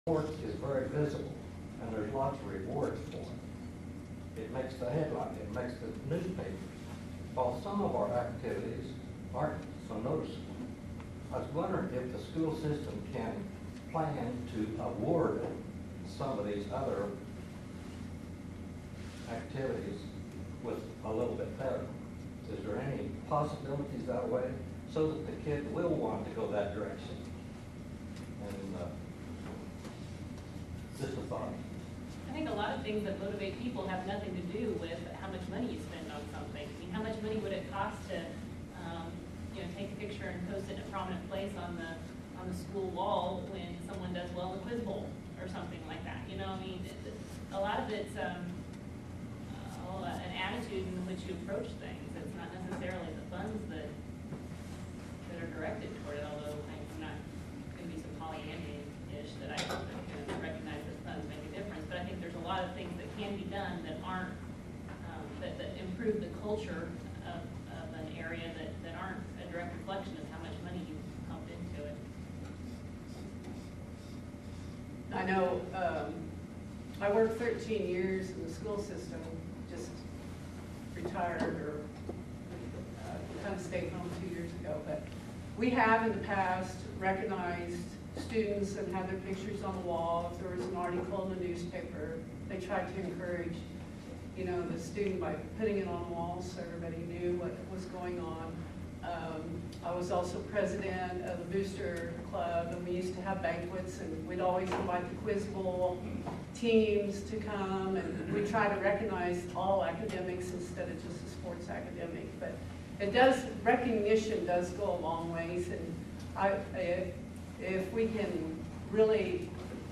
sports is very visible, and there's lots of rewards for it. It makes the headline, it makes the newspapers, while some of our activities aren't so noticeable. I was wondering if the school system can plan to award some of these other activities with a little bit better. Is there any possibilities that way so that the kid will want to go that direction? And just a thought. I think a lot of things that motivate people have nothing to do with how much money you spend on something. I mean, how much money would it cost to, take a picture and post it in a prominent place on the school wall when someone does well in the quiz bowl or something like that? A lot of it's an attitude in which you approach things. It's not necessarily the funds that are directed toward it, although I'm not going to be some Pollyanna-ish that I hope that can recognize that funds make a difference. But I think there's a lot of things that can be done that aren't, that improve the culture of an area that aren't a direct reflection of how much money you pump into it. I know I worked 13 years in the school system, just retired or kind of stayed home 2 years ago, but we have in the past recognized students and had their pictures on the wall. If there was an article in the newspaper, they tried to encourage, the student by putting it on the wall so everybody knew what was going on. I was also president of the Booster Club, and we used to have banquets, and we'd always invite the Quiz Bowl teams to come, and we try to recognize all academics instead of just the sports academic. But recognition does go a long ways, and if we can really,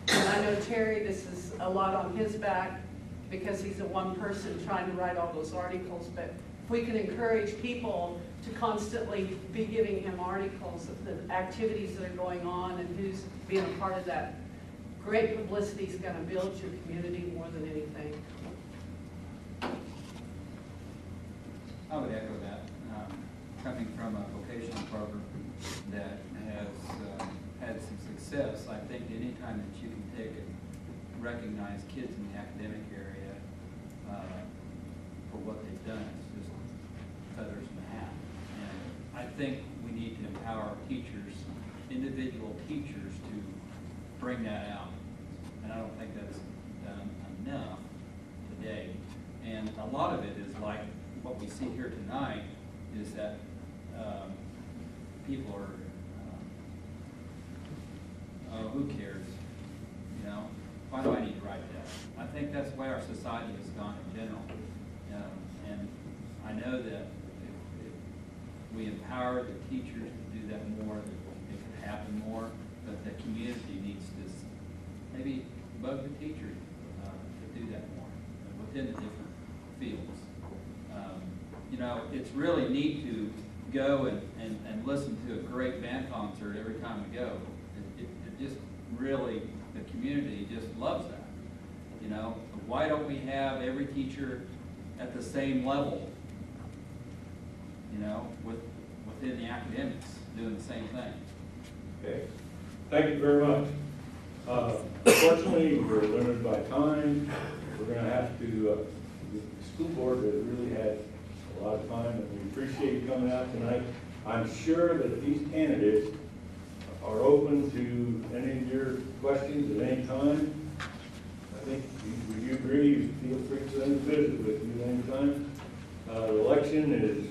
and I know Terry, this is a lot on his back because he's a one person trying to write all those articles, but if we can encourage people to constantly be giving him articles of the activities that are going on and who's being a part of that, great publicity is going to build your community more than anything. I would echo that. Coming from a vocational program that has had some success, I think anytime that you can take and recognize kids in the academic area for what they've done, it's just feathers in the hat. And I think we need to empower teachers, individual teachers, to bring that out. And I don't think that's done enough today. And a lot of it is like what we see here tonight is that people are, oh, who cares? Why do I need to write that? I think that's the way our society has gone in general. And I know that if we empower the teachers to do that more, that it could happen more, but the community needs to maybe bug the teachers to do that more within the different fields. It's really neat to go and listen to a great band concert every time we go. It just really, the community just loves that. Why don't we have every teacher at the same level, within the academics doing the same thing? Okay, thank you very much. Unfortunately, we're limited by time. We're going to have to, the school board has really had a lot of time, and we appreciate you coming out tonight. I'm sure that these candidates are open to any of your questions at any time. I think, would you agree? Feel free to send a visit with you at any time. The election is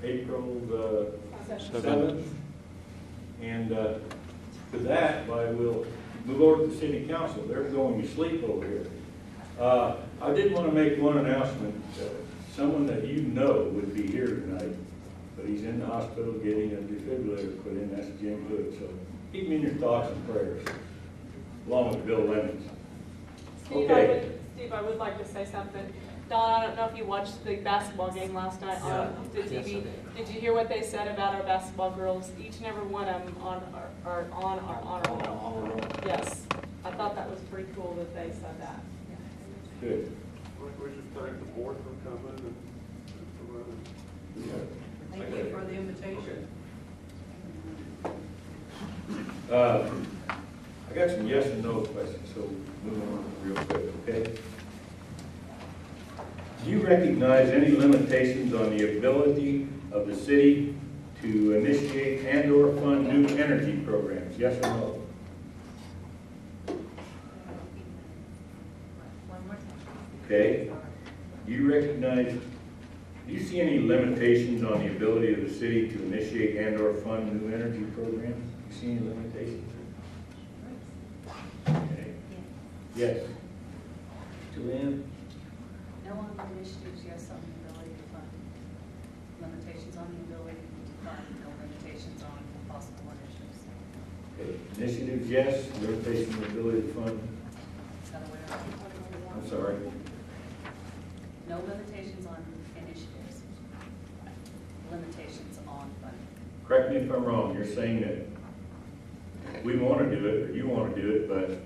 April 7th. And to that, we'll move over to the city council. They're going to sleep over here. I did want to make one announcement. Someone that would be here tonight, but he's in the hospital getting a defibrillator put in. That's Jim Hood. So keep him in your thoughts and prayers, along with Bill Lemons. Steve, okay. I would like to say something. Don, I don't know if you watched the basketball game last night on the TV. Did you hear what they said about our basketball girls? Each and every one of them are on our honor roll. Yes. I thought that was pretty cool that they said that. Good. We should thank the board for coming and for running. Thank you for the invitation. I got some yes and no questions, so move on real quick, okay? Do you recognize any limitations on the ability of the city to initiate and/or fund new energy programs? Yes or no? One more time. Okay? Do you recognize, do you see any limitations on the ability of the city to initiate and/or fund new energy programs? Do you see any limitations? Okay. Yes. Julianne? No on the initiatives, yes on the ability to fund. Limitations on the ability to fund, no limitations on possible initiatives. Okay. Initiatives, yes. Limitations on the ability to fund? Is that aware of? I'm sorry. No limitations on initiatives. Limitations on funding. Correct me if I'm wrong, you're saying that we want to do it, or you want to do it, but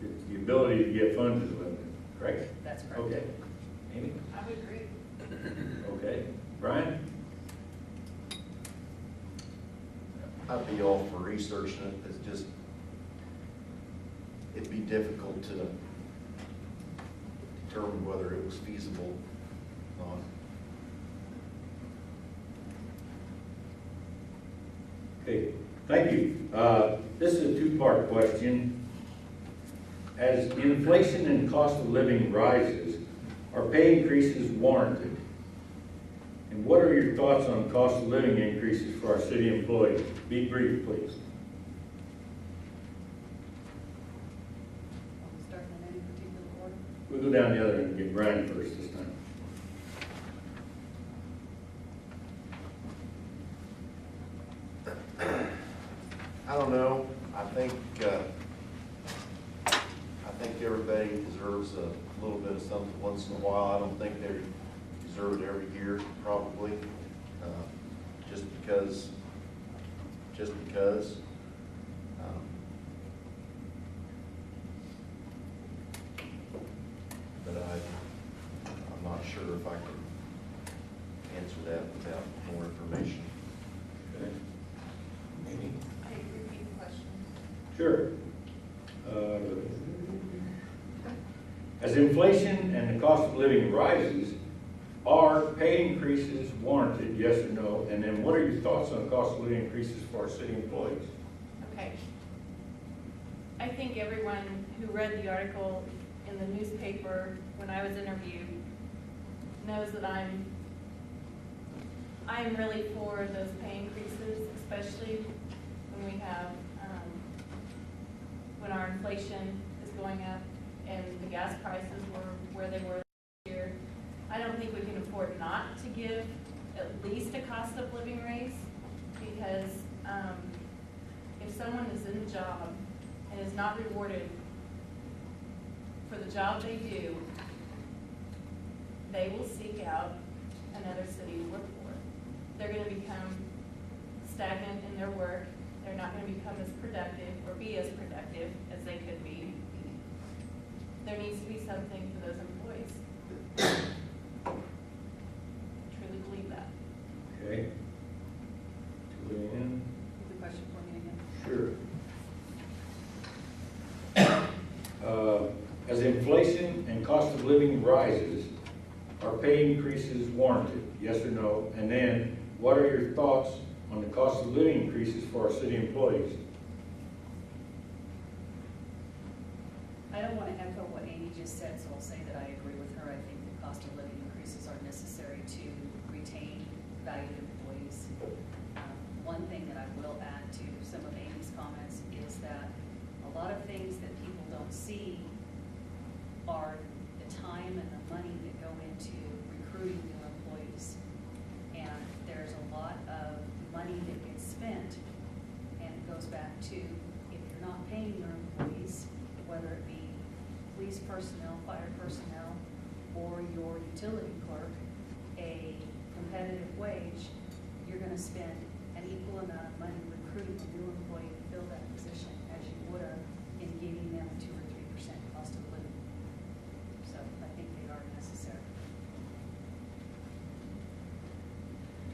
the ability to get funds is limited, correct? That's correct. Okay. Amy? I would agree. Okay. Brian? I'd be all for researching it. It's just, it'd be difficult to determine whether it was feasible or not. Okay, thank you. This is a two-part question. As inflation and cost of living rises, are pay increases warranted? And what are your thoughts on cost of living increases for our city employees? Be brief, please. Are we starting in any particular order? We'll go down the other and get Brian first this time. I don't know. I think everybody deserves a little bit of something once in a while. I don't think they deserve it every year, probably. Just because. But I'm not sure if I can answer that without more information. Okay. Amy? Can you repeat the question? Sure. As inflation and the cost of living rises, are pay increases warranted, yes or no? And then what are your thoughts on cost of living increases for our city employees? Okay. I think everyone who read the article in the newspaper when I was interviewed knows that I'm really for those pay increases, especially when we have, when our inflation is going up and the gas prices were where they were this year. I don't think we can afford not to give at least a cost of living raise, because if someone is in a job and is not rewarded for the job they do, they will seek out another city to work for. They're going to become stagnant in their work. They're not going to become as productive or be as productive as they could be. There needs to be something for those employees. I truly believe that. Okay. Julianne? Repeat the question for me again. Sure. As inflation and cost of living rises, are pay increases warranted, yes or no? And then, what are your thoughts on the cost of living increases for our city employees? I don't want to echo what Amy just said, so I'll say that I agree with her. I think the cost of living increases are necessary to retain valued employees. One thing that I will add to some of Amy's comments is that a lot of things that people don't see are the time and the money that go into recruiting new employees. And there's a lot of money that gets spent, and it goes back to, if you're not paying your employees, whether it be police personnel, fire personnel, or your utility clerk, a competitive wage, you're gonna spend an equal amount of money recruiting a new employee to fill that position as you would have in giving them 2 or 3% cost of living. So I think they are necessary.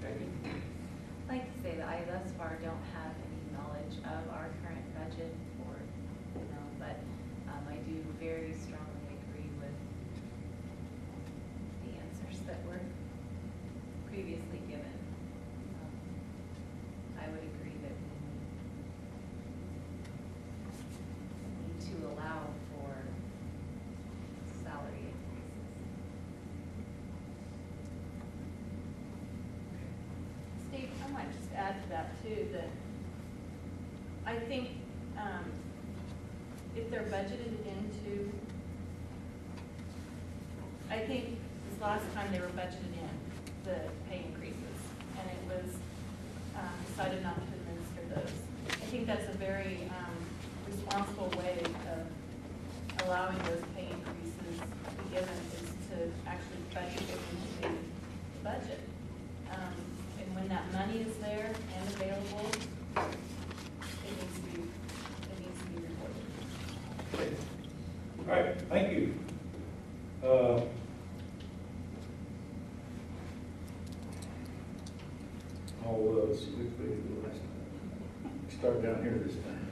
I'd like to say that I thus far don't have any knowledge of our current budget or too, that I think, if they're budgeted into, I think this last time they were budgeted in the pay increases, and it was, decided not to administer those. I think that's a very, responsible way of allowing those pay increases to be given, is to actually budget it into the budget. And when that money is there and available, it needs to be reported. All right, thank you. Let's see, which way did we go last time? Start down here this time.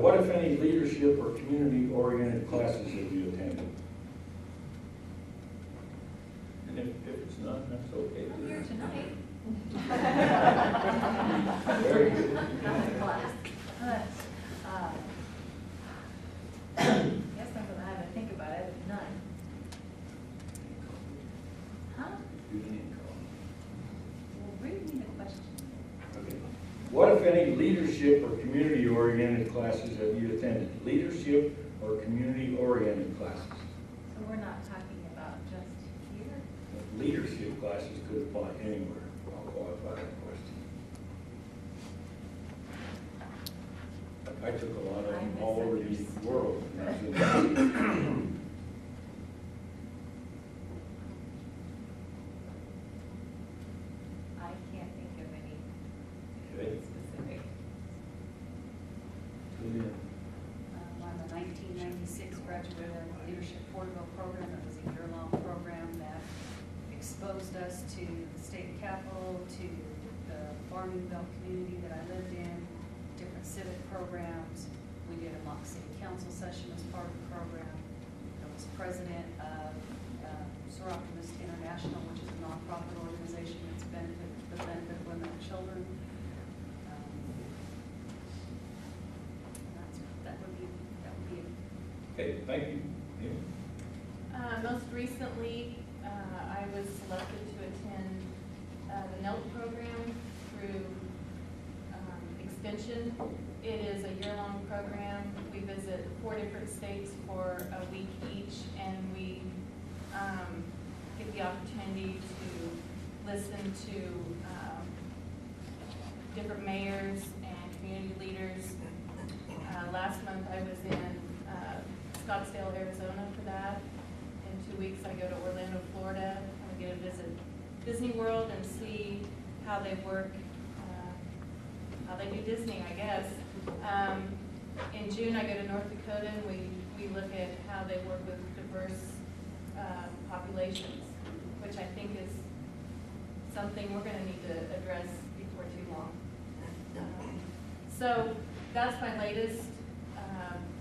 What, if any, leadership or community-oriented classes have you attended? And if it's not, that's okay. I'm here tonight. Very good. Nothing class. Guess I'm gonna have to think about it, none. Huh? You can't call. Well, read me the question. Okay. What, if any, leadership or community-oriented classes have you attended? Leadership or community-oriented classes? So we're not talking about just here? Leadership classes could apply anywhere. I'll qualify that question. I took a lot of them all over the world. I can't think of any Okay. specific. Julia. I'm a 1996 graduate of the Leadership Porterville program. It was a year-long program that exposed us to the state capitol, to the farming belt community that I lived in, different civic programs. We did a mock city council session as part of the program. I was president of Sir Optimist International, which is a nonprofit organization that's the benefit of women and children. That would be it. Okay, thank you. Yeah. Most recently, I was selected to attend the NELT program through Extension. It is a year-long program. We visit 4 different states for a week each, and we get the opportunity to listen to different mayors and community leaders. Last month I was in Scottsdale, Arizona for that. In 2 weeks I go to Orlando, Florida, and we get to visit Disney World and see how they work, how they do Disney, I guess. In June I go to North Dakota, and we look at how they work with diverse populations, which I think is something we're going to need to address before too long. So that's my latest.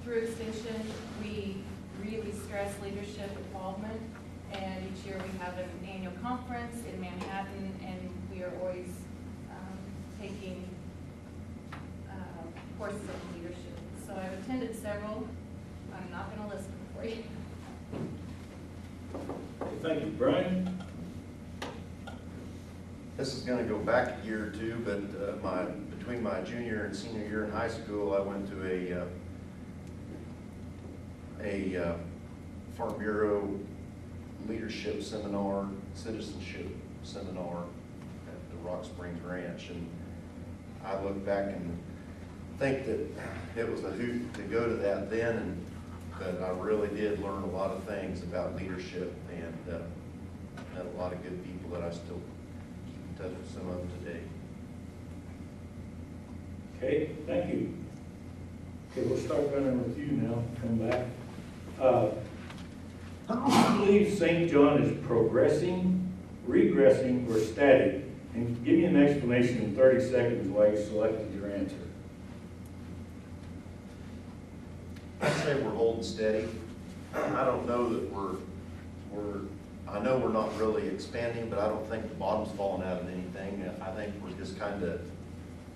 Through Extension, we really stress leadership involvement, and each year we have an annual conference in Manhattan, and we are always taking courses of leadership. So I've attended several. I'm not going to list them for you. Okay, thank you. Brian? This is gonna go back a year or two, but between my junior and senior year in high school, I went to a Farm Bureau leadership seminar, citizenship seminar at the Rock Springs Ranch. And I look back and think that it was a hoot to go to that then, but I really did learn a lot of things about leadership, and met a lot of good people that I still keep in touch with some of them today. Okay, thank you. Okay, we'll start running with you now, come back. Do you believe St. John is progressing, regressing, or static? And give me an explanation in 30 seconds why you selected your answer. I'd say we're holding steady. I don't know that I know we're not really expanding, but I don't think the bottom's falling out of anything. I think we're just kind of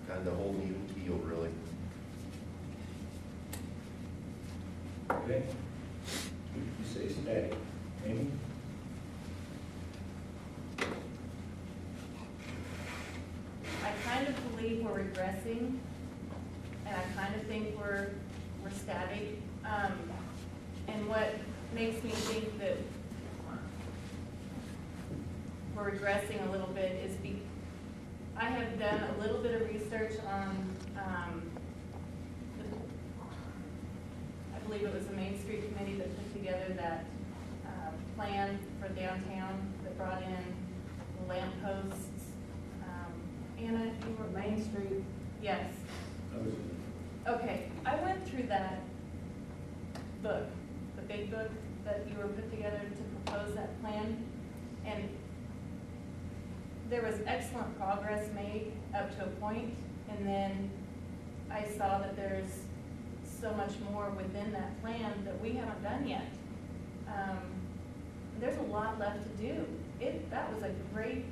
holding even keel, really. Okay? You say static. Amy? regressing, and I kind of think we're static. And what makes me think that we're regressing a little bit is I have done a little bit of research on, I believe it was the Main Street Committee that put together that plan for downtown that brought in the lamp posts. Anna, you were Main Street. Yes. I was- Okay, I went through that book, the big book that you were put together to propose that plan, and there was excellent progress made up to a point, and then I saw that there's so much more within that plan that we haven't done yet. There's a lot left to do. That was a great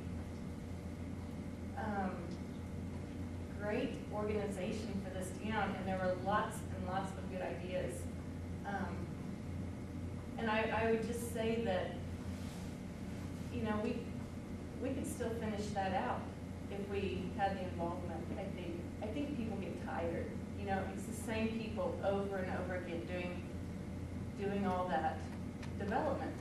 organization for this town, and there were lots and lots of good ideas. And I would just say that, you know, we could still finish that out if we had the involvement. I think people get tired. You know, it's the same people over and over again doing all that development.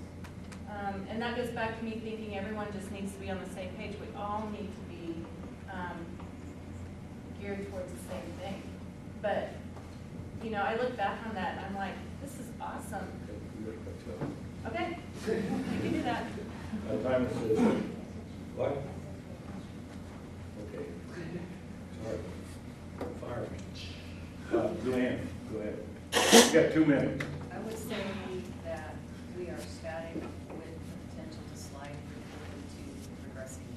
And that goes back to me thinking everyone just needs to be on the same page. We all need to be geared towards the same thing. But, you know, I look back on that and I'm like, this is awesome. Okay, you can do that. Timer says, what? Okay. Sorry. Fire. Luann, go ahead. You got 2 minutes. I would say that we are static with the potential to slide into regressing.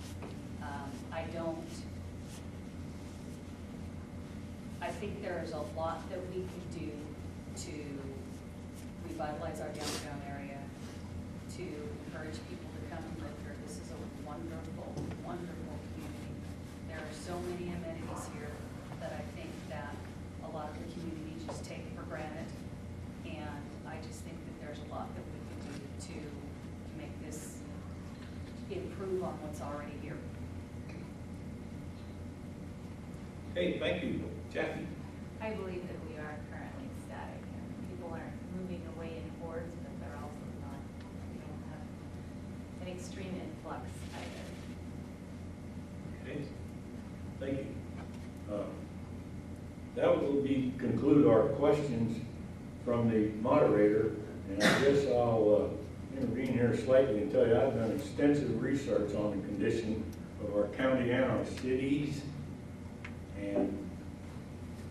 I think there's a lot that we could do to revitalize our downtown area, to encourage people to come and live here. This is a wonderful, wonderful community. There are so many amenities here that I think that a lot of the community just take for granted. And I just think that there's a lot that we can do to make this improve on what's already here. Hey, thank you. Jackie? I believe that we are currently static, and people aren't moving away in hordes, but they're also not, we don't have an extreme influx either. Okay. Thank you. That will conclude our questions from the moderator, and I guess I'll intervene here slightly and tell you I've done extensive research on the condition of our county and our cities. And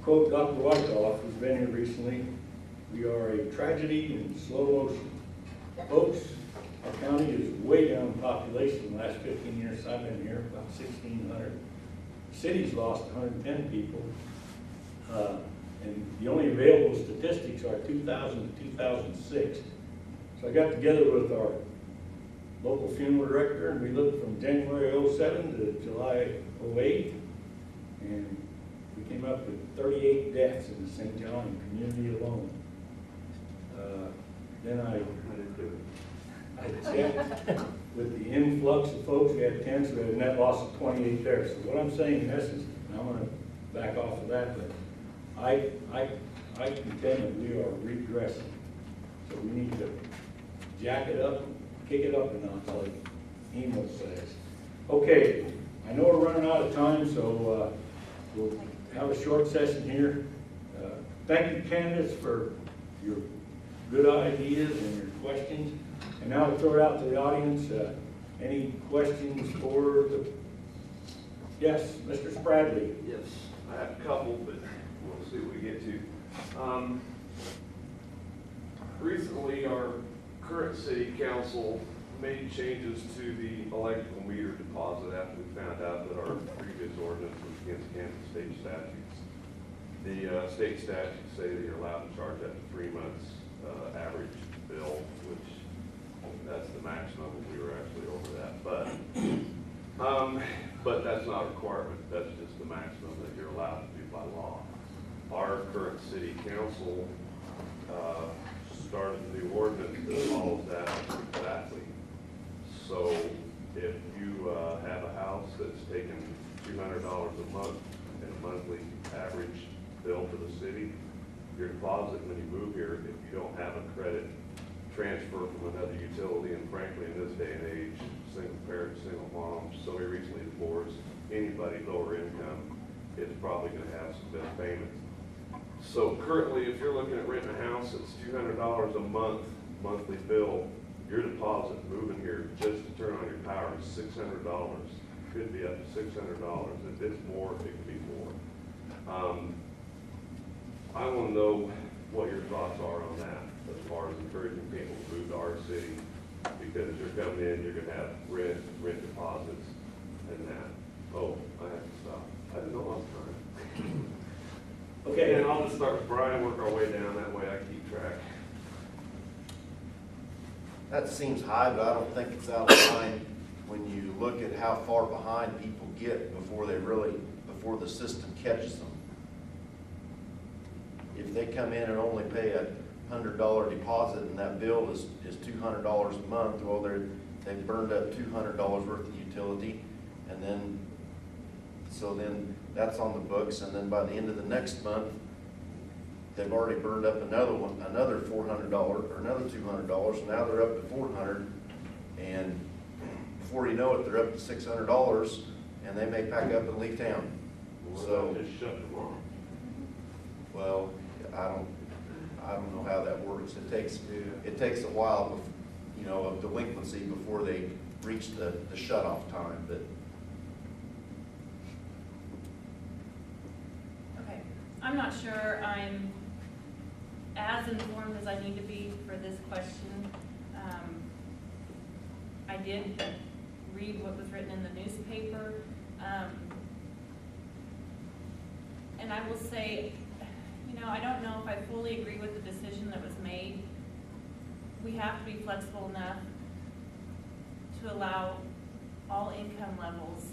quote Dr. Wyckoff, who's been here recently, we are a tragedy in slow motion. Folks, our county is way down in population. The last 15 years I've been here, about 1,600. City's lost 110 people. And the only available statistics are 2000 to 2006. So I got together with our local funeral director, and we looked from January 07 to July 08. And we came up with 38 deaths in the St. John community alone. Then I checked with the influx of folks. We had 10, so we had a net loss of 28 there. So what I'm saying in essence, and I'm going to back off of that, but I contend that we are regressing. So we need to jack it up, kick it up a notch, like Emo says. Okay, I know we're running out of time, so we'll have a short session here. Thank you, candidates, for your good ideas and your questions. And now we'll throw it out to the audience. Any questions for the... Yes, Mr. Spradley. Yes, I have a couple, but we'll see what we get to. Recently, our current city council made changes to the electrical meter deposit after we found out that our previous ordinance was against Kansas state statutes. The state statutes say that you're allowed to charge up to 3 months average bill, which that's the maximum. We were actually over that, but that's not a requirement. That's just the maximum that you're allowed to do by law. Our current city council started the ordinance that follows that exactly. So if you have a house that's taking $200 a month in a monthly average bill to the city. Your deposit when you move here, if you don't have a credit transfer from another utility, and frankly, in this day and age, single parents, single moms, somebody recently divorced, anybody lower income is probably gonna have some bill payments. So currently, if you're looking at renting a house, it's $200 a month, monthly bill. Your deposit moving here just to turn on your power is $600. Could be up to $600. If it's more, it could be more. I want to know what your thoughts are on that, as far as encouraging people to move to our city, because you're coming in, you're gonna have rent deposits and that. Oh, I have to stop. I didn't know I was time. Okay. And I'll just start with Brian, work our way down, that way I keep track. That seems high, but I don't think it's out of line when you look at how far behind people get before the system catches them. If they come in and only pay $100 deposit and that bill is $200 a month, well, they've burned up $200 worth of utility, and then that's on the books, and then by the end of the next month, they've already burned up another $400 or another $200, and now they're up to $400, and before you know it, they're up to $600, and they may pack up and leave town. So Just shut them off. well, I don't know how that works. It takes a while, of delinquency before they reach the shut-off time, but. Okay, I'm not sure I'm as informed as I need to be for this question. I did read what was written in the newspaper. And I will say, I don't know if I fully agree with the decision that was made. We have to be flexible enough to allow all income levels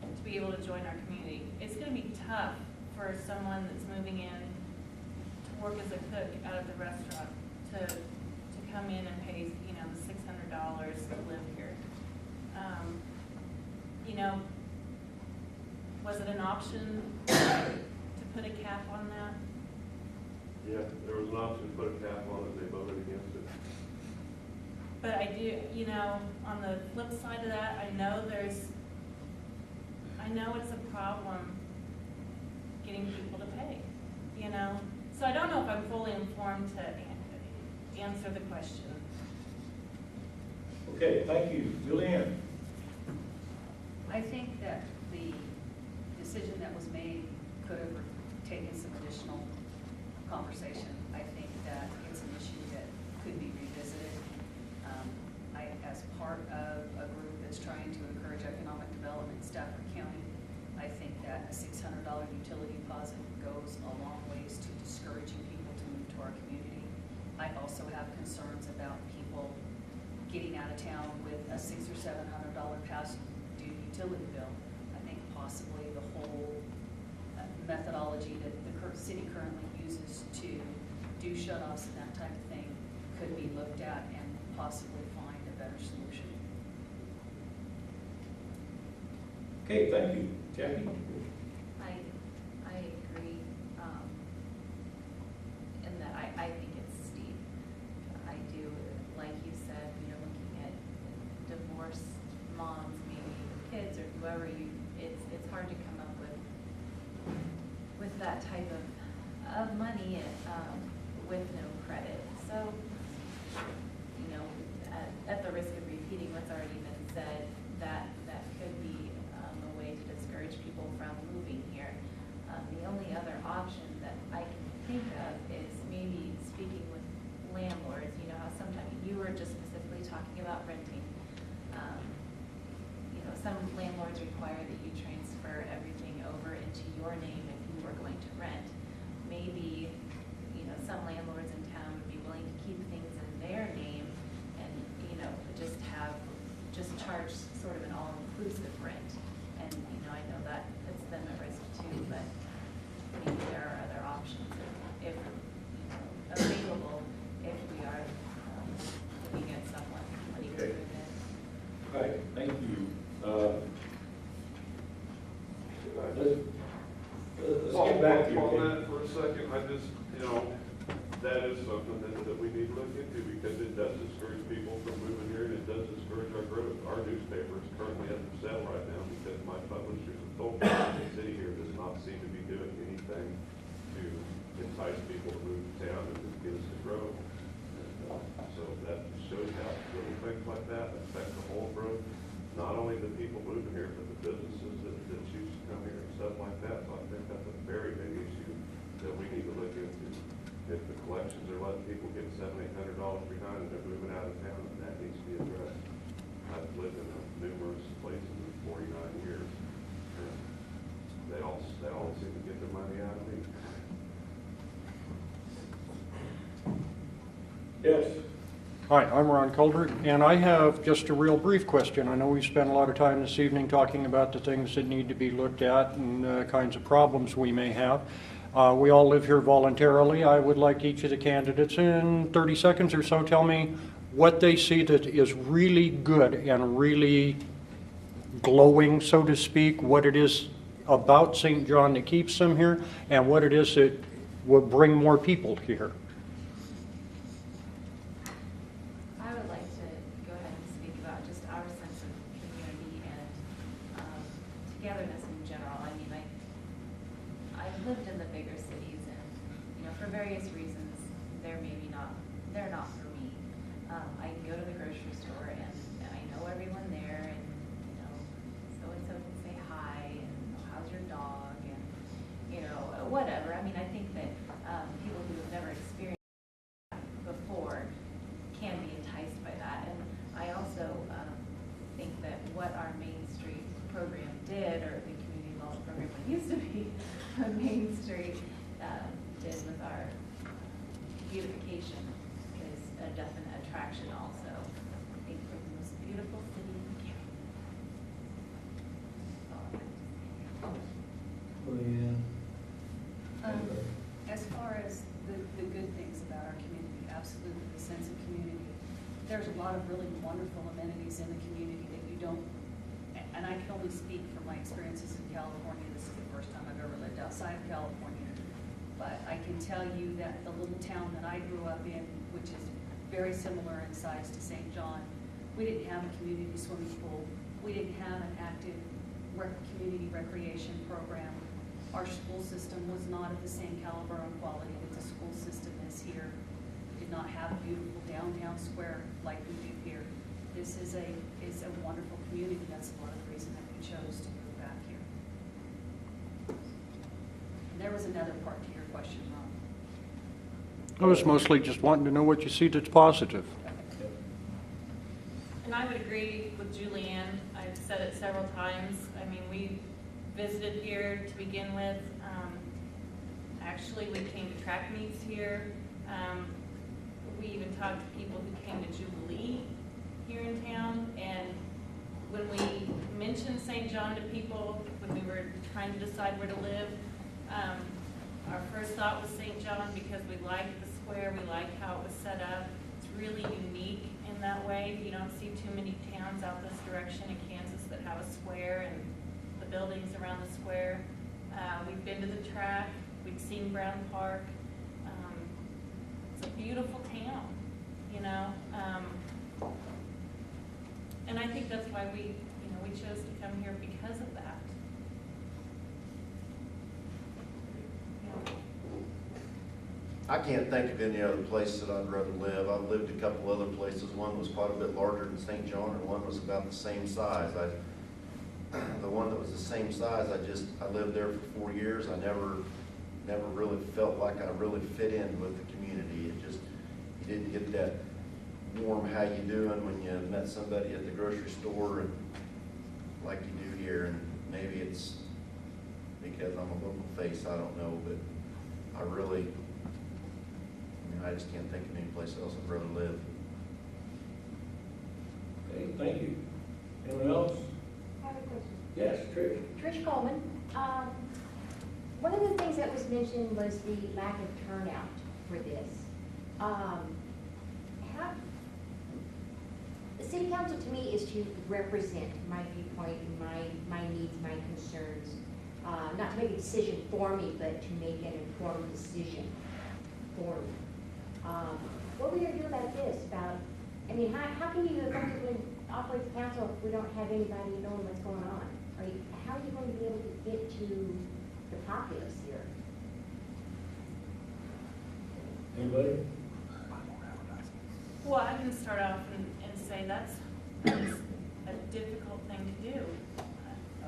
to be able to join our community. It's gonna be tough for someone that's moving in to work as a cook out of the restaurant to come in and pay, the $600 to live here. Was it an option to put a cap on that? Yeah, there was an option to put a cap on it, they voted against it. But I do, on the flip side of that, I know it's a problem getting people to pay, So I don't know if I'm fully informed to answer the question. Okay, thank you. Julianne? I think that the decision that was made could have taken some additional conversation. I think that it's an issue that could be revisited. As part of a group that's trying to encourage economic development in Stafford County, I think that a $600 utility deposit goes a long ways to discouraging people to move to our community. I also have concerns about people getting out of town with a $600 or $700 past due utility bill. I think possibly the whole methodology that the city currently uses to do shut-offs and that type of thing could be looked at and possibly find a better solution. Okay, thank you. Jackie? I agree, in that I think it's steep. I do, like you said, looking at divorced moms, maybe kids or whoever it's hard to come up with that type of money with no credit. So, at the risk of repeating what's already been said, that could be a way to discourage people from that is something that we need to look into, because it does discourage people from moving here, and it does discourage our growth. Our newspaper is currently up for sale right now, because my publishers have told me that the city here does not seem to be doing anything to entice people to move to town and to get us to grow. And, so that shows how little things like that affect the whole growth, not only the people moving here, but the businesses that choose to come here and stuff like that. So I think that's a very big issue that we need to look into. If the collections are letting people get $700-800 behind and they're moving out of town, then that needs to be addressed. I've lived in numerous places in 49 years, and they all seem to get their money out of me. Yes. Hi, I'm Ron Calder, and I have just a real brief question. I know we spent a lot of time this evening talking about the things that need to be looked at and kinds of problems we may have. We all live here voluntarily. I would like each of the candidates in 30 seconds or so tell me what they see that is really good and really glowing, so to speak, what it is about St. John that keeps them here, and what it is that will bring more people here. I would like to go ahead and speak about just our sense of community and togetherness in general. I mean, I've lived in the bigger cities, and for various reasons, they're not for me. I can go to the grocery store and I know everyone there, and so and so can say hi, and how's your dog, and whatever. I mean, I think that people who have never experienced that before can be enticed by that. And I also think that what our Main Street program did, or the community development program that used to be Main Street, did with our beautification is a definite attraction also. I think we're the most beautiful city in the county. As far as the good things about our community, absolutely, the sense of community. There's a lot of really wonderful amenities in the community that you don't, and I can only speak from my experiences in California. This is the first time I've ever lived outside of California. But I can tell you that the little town that I grew up in, which is very similar in size to St. John, we didn't have a community swimming pool. We didn't have an active community recreation program. Our school system was not of the same caliber and quality that the school system is here. We did not have a beautiful downtown square like we do here. This is a wonderful community. That's a lot of the reason that we chose to move back here. And there was another part to your question, Ron. I was mostly just wanting to know what you see that's positive. And I would agree with Julianne. I've said it several times. I mean, we visited here to begin with. Actually, we came to track meets here. We even talked to people who came to Jubilee here in town. And when we mentioned St. John to people, when we were trying to decide where to live, our first thought was St. John because we liked the square, we liked how it was set up. It's really unique in that way. You don't see too many towns out this direction in Kansas that have a square and the buildings around the square. We've been to the track, we've seen Brown Park. It's a beautiful town, and I think that's why we chose to come here because of that. I can't think of any other place that I'd rather live. I've lived a couple other places. One was quite a bit larger than St. John, and one was about the same size. The one that was the same size, I lived there for 4 years. I never really felt like I really fit in with the community. You didn't get that warm how you doing when you met somebody at the grocery store and like you do here. And maybe it's because I'm a local face, I don't know, but I just can't think of any place else I'd rather live. Okay, thank you. Anyone else? I have a question. Yes, Trish. Trish Coleman. One of the things that was mentioned was the lack of turnout for this. The city council to me is to represent my viewpoint, my needs, my concerns. Not to make a decision for me, but to make an informed decision for me. What are we gonna do about this, about, I mean, how can you effectively operate the council if we don't have anybody knowing what's going on? How are you going to be able to get to the populace here? Anybody? Well, I can start off and say that's a difficult thing to do.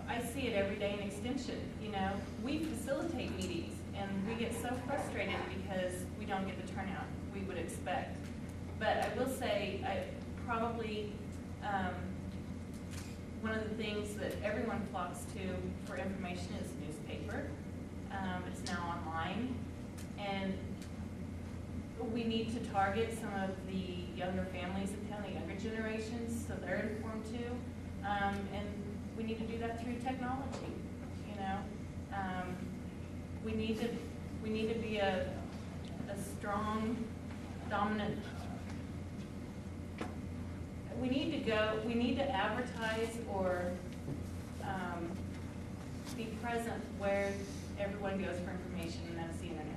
I see it every day in Extension, you know. We facilitate meetings, and we get so frustrated because we don't get the turnout we would expect. But I will say, probably one of the things that everyone flocks to for information is newspaper. It's now online, and we need to target some of the younger families in town, the younger generations, so they're informed too. And we need to do that through technology, you know. We need to be a strong, dominant. We need to advertise or be present where everyone goes for information, and that's the internet.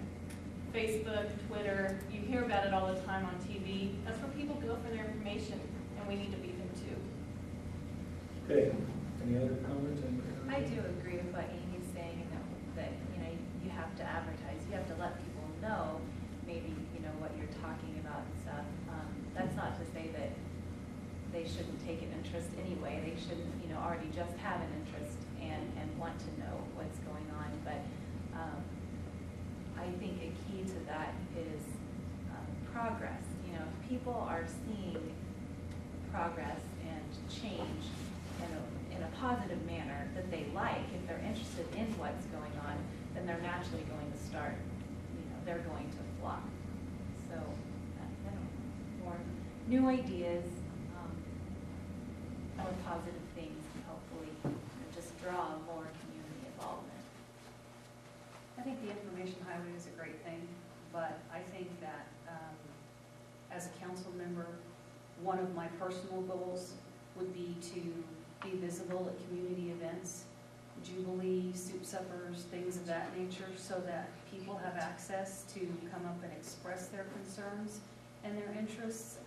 Facebook, Twitter, you hear about it all the time on TV. That's where people go for their information, and we need to be there too. Okay, any other comments? I do agree with what Amy's saying, that, you know, you have to advertise, you have to let people know maybe, you know, what you're talking about and stuff. That's not to say that they shouldn't take an interest anyway. They shouldn't, you know, already just have an interest and want to know what's going on. But I think a key to that is progress. You know, if people are seeing progress and change in a positive manner that they like, if they're interested in what's going on, then they're naturally going to start, you know, they're going to flock. So, you know, more new ideas, more positive things, and hopefully just draw more community involvement. I think the information highway is a great thing, but I think that as a council member, one of my personal goals would be to be visible at community events, Jubilee, soup suppers, things of that nature, so that people have access to come up and express their concerns and their interests,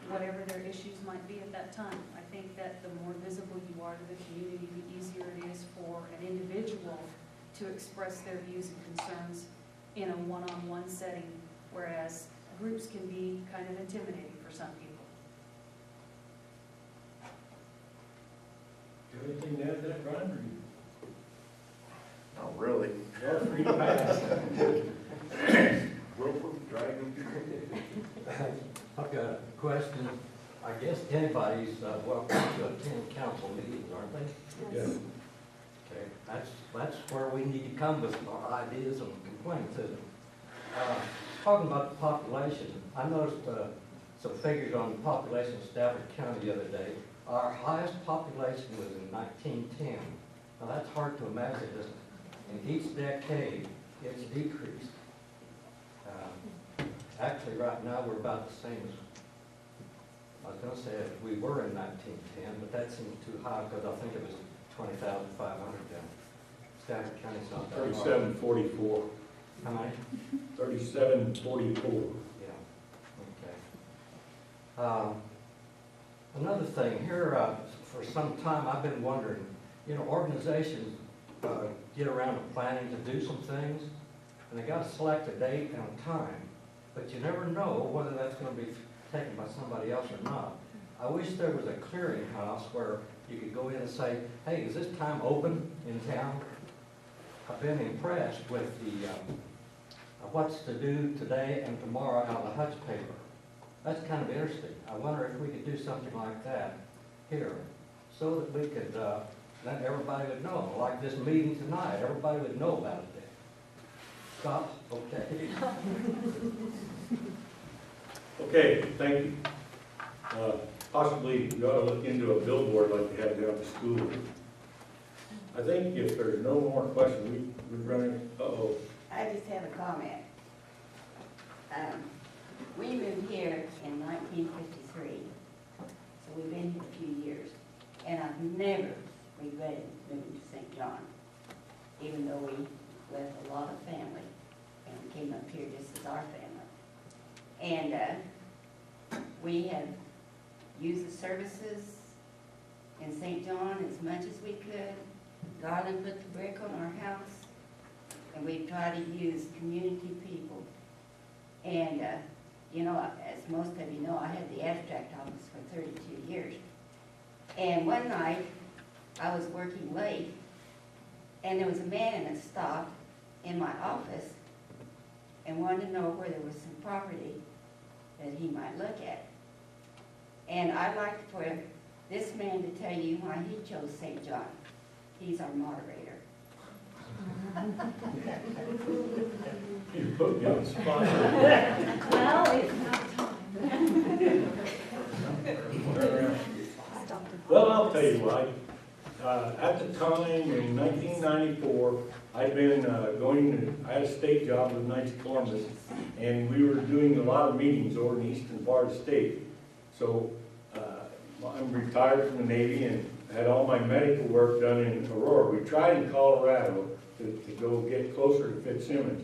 whatever their issues might be at that time. I think that the more visible you are to the community, the easier it is for an individual to express their views and concerns in a one-on-one setting, whereas groups can be kind of intimidating for some people. Do you have anything to add to that, Brian, or you? Not really. You're free to pass. Roper, dragon. I've got a question. I guess anybody's welcome to attend council meetings, aren't they? Yes. Okay, that's where we need to come with our ideas and complaints, isn't it? Talking about the population, I noticed some figures on the population of Stafford County the other day. Our highest population was in 1910. Now that's hard to imagine, isn't it? In each decade, it's decreased. Actually, right now, we're about the same as, I was gonna say we were in 1910, but that seems too high because I think it was 20,500 down. Stafford County's not that high. 3744. How many? 3744. Yeah, okay. Another thing, here, for some time, I've been wondering, you know, organizations get around to planning to do some things, and they gotta select a date and a time, but you never know whether that's gonna be taken by somebody else or not. I wish there was a clearinghouse where you could go in and say, hey, is this time open in town? I've been impressed with the what's to do today and tomorrow out of the Hutch paper. That's kind of interesting. I wonder if we could do something like that here, so that we could, then everybody would know. Like this meeting tonight, everybody would know about it then. Stop, okay. Okay, thank you. Possibly you ought to look into a billboard like they have down at the school. I think if there's no more questions, we're running, I just have a comment. We moved here in 1953, so we've been here a few years, and I've never regretted moving to St. John, even though we left a lot of family and came up here just as our family. And we have used the services in St. John as much as we could. Garland put the brick on our house, and we try to use community people. And, you know, as most of you know, I had the abstract office for 32 years. And one night, I was working late, and there was a man that stopped in my office and wanted to know where there was some property that he might look at. And I'd like for this man to tell you why he chose St. John. He's our moderator. You put me on the spot. Well, it's not time. Well, I'll tell you why. At the time, in 1994, I'd been I had a state job with Knights of Columbus, and we were doing a lot of meetings over in the eastern part of the state. So I'm retired from the Navy and had all my medical work done in Aurora. We tried in Colorado to go get closer to Fitzsimmons.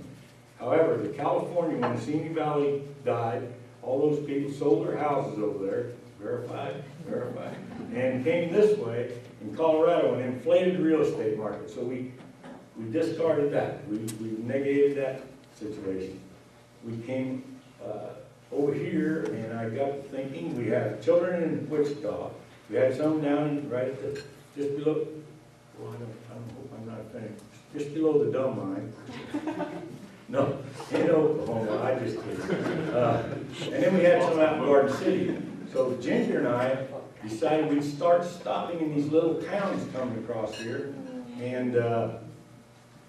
However, the California, when Simi Valley died, all those people sold their houses over there, verified, and came this way in Colorado and inflated the real estate market. So we discarded that. We negated that situation. We came over here, and I got thinking, we had children in Wichita. We had some down right at the, just below, well, I hope I'm not offending, just below the dumb line. No, in Oklahoma, I just kidding. And then we had some out in Garden City. So Ginger and I decided we'd start stopping in these little towns coming across here. And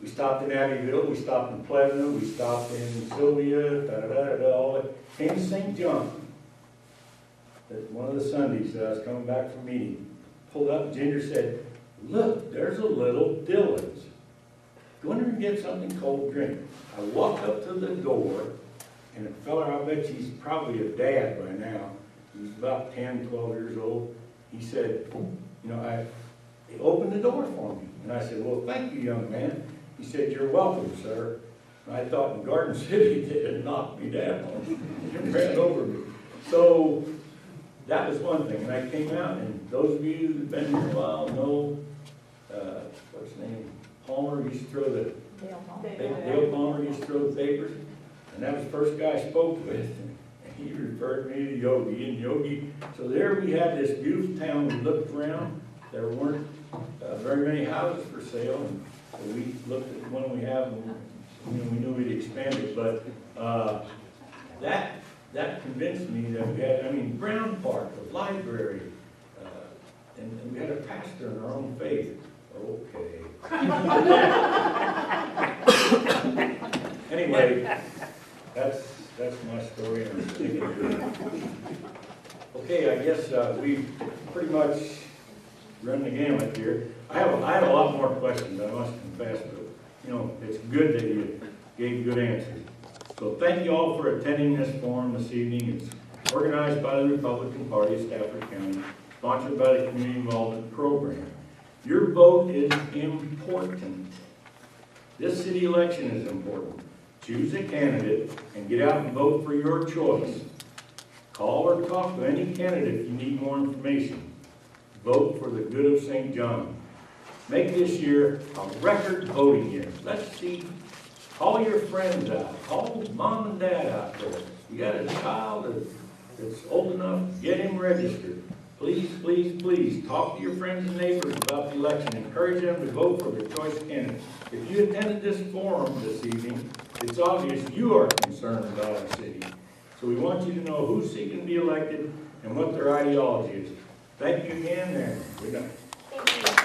we stopped in Abbeville, we stopped in Pleasant, we stopped in Sylvia, all that. Came to St. John. One of the Sundays, I was coming back from meeting. Pulled up, Ginger said, "Look, there's a little Dillard's. Go in there and get something cold to drink." I walked up to the door, and a fella, I bet he's probably a dad by now. He was about 10, 12 years old. He said, you know, he opened the door for me. And I said, "Well, thank you, young man." He said, "You're welcome, sir." And I thought in Garden City they had knocked me down and ran over me. So that was one thing. And I came out, and those of you who've been here a while know, what's his name? Palmer used to throw the, Dale Palmer used to throw the papers. And that was the first guy I spoke with. And he referred me to Yogi. And Yogi, so there we had this beautiful town. We looked around. There weren't very many houses for sale. And so we looked at the one we have, and we knew we'd expand it. But that convinced me that we had, Brown Park, the library, and we had a pastor in our own faith. Okay. Anyway, that's my story. And I'm sticking to it. Okay, I guess we pretty much run the gamut here. I had a lot more questions, I must confess, but it's good that you gave good answers. So thank you all for attending this forum this evening. It's organized by the Republican Party of Stafford County, sponsored by the Community Involvement Program. Your vote is important. This city election is important. Choose a candidate and get out and vote for your choice. Call or talk to any candidate if you need more information. Vote for the good of St. John. Make this year a record voting year. Let's see. Call your friends out. Call mom and dad out there. You got a child that's old enough, get him registered. Please, please, please talk to your friends and neighbors about the election. Encourage them to vote for their choice candidate. If you attended this forum this evening, it's obvious you are concerned about our city. So we want you to know who's seeking to be elected and what their ideology is. Thank you again, and good night. Thank you.